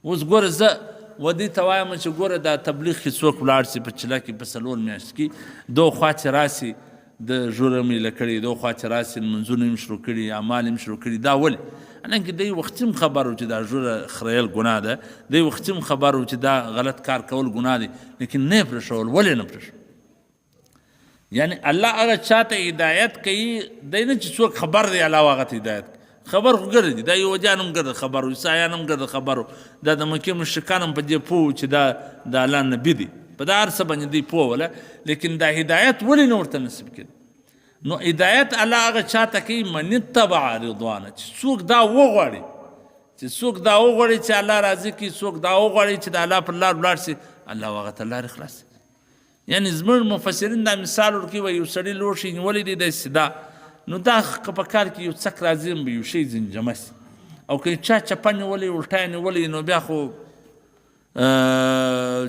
اوس ګوره زه ودې ته وایم چې ګوره دا تبلیغ کې څوک ولاړ سي په چله کې په 4 میاشت کې دو خوا چې راسي د ژوره میله کړي دو خوا چې راسي لمونځونه یې شروع کړي اعمال یې شروع کړي دا ولې حالانکې دی وختي هم خبر و چې دا ژوره خریل ګناه ده دی وختي هم خبر و چې دا غلط کار کول ګناه دی لیکن نه یې پرېښول ولې نه پرېښول یعنی الله هغه چاته هدایت کوي دی نه چې څوک خبر دی الله هغه ته هدایت کوي خبر خو ګرځي دا یهودیان هم ګرځي خبر و عیسایان هم ګرځي خبر و دا د مکې مشرکان هم په دې پوه چې دا د الله نبي دی په دا هر څه باندې دوی پوه وله لیکن دا هدایت ولې نه ورته نصیب کړي نو هدایت الله هغه چاته کوي من اتبع رضوانه چې څوک دا وغواړي چې الله راضي کړي څوک دا وغواړي چې د الله پر لار ولاړ شي الله هغه ته لارې خلاص یعنی زموږ مفسرین دا مثال ورکوي وایي یو سړي لوښي نیولی دی داسې دا نو دا په کار کې یو څک راځي هم به یو شی زنجمه سي او که چا چپه نیولې الټا نیولې نو بیا خو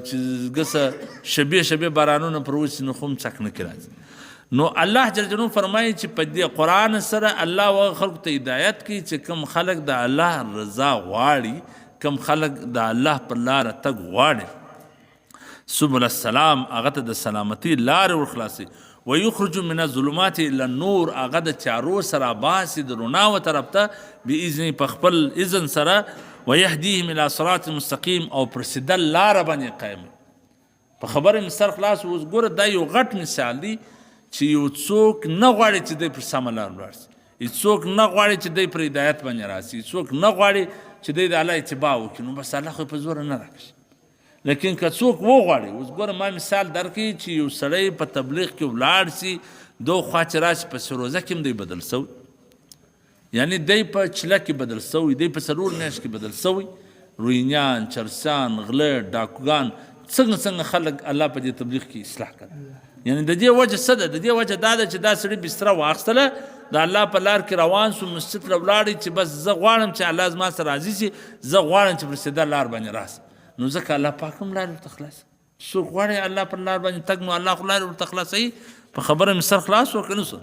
چې ګسه شبې بارانونه پر وسي نو خو هم څک نه کې راځي نو الله جل جلاله فرمایي چې په دې قرآن سره الله هغه خلکو ته هدایت کوي چې کوم خلک د الله رضا غواړي کوم خلک د الله پر لاره تګ غواړي سبل السلام هغه ته د سلامتي لارې ورخلاصي ويخرج من الظلمات الى النور هغه د تیارو سره باسي د رڼاو طرف ته باذن په خپل اذن سره ويهديهم الى صراط مستقيم او پر سیده لاره باندې قایم په خبره مثال خلاص اوس ګوره دا یو غټ مثال دی چې یو څوک نه غواړي چې دی پر سمه لار ولاړ شي څوک نه غواړي چې دی پر هدایت باندې راسي څوک نه غواړي چې دی د الله اتباع وکړي نو بس الله خو په زوره نه راکړي لیکن که څوک وغواړي اوس ګوره ما مثال درکړي چې یو سړی په تبلیغ کې ولاړ سي دو خوا چې راشي په سروزه کې هم دی بدل سوی یعنی دی په چله کې بدل سوی دی په 4 میاشت کې بدل سوی روینیان چرسان غله ډاکوګان څنګه خلک الله په دې تبلیغ کې اصلاح کړي یعنی د دې وجه څه ده د دې وجه دا ده چې دا سړی بستره واخیستله د الله په لار کې روان سو مسجد ته ولاړی چې بس زه غواړم چې الله زما سره راضي سي زه غواړم چې پر سیده لار باندې راسم نو ځکه الله پاک هم لارې ورته خلاص څوک غواړي الله پر لار باندې تګ نو الله خو لارې ورته خلاصوي په خبره مې سر خلاص و که نه سو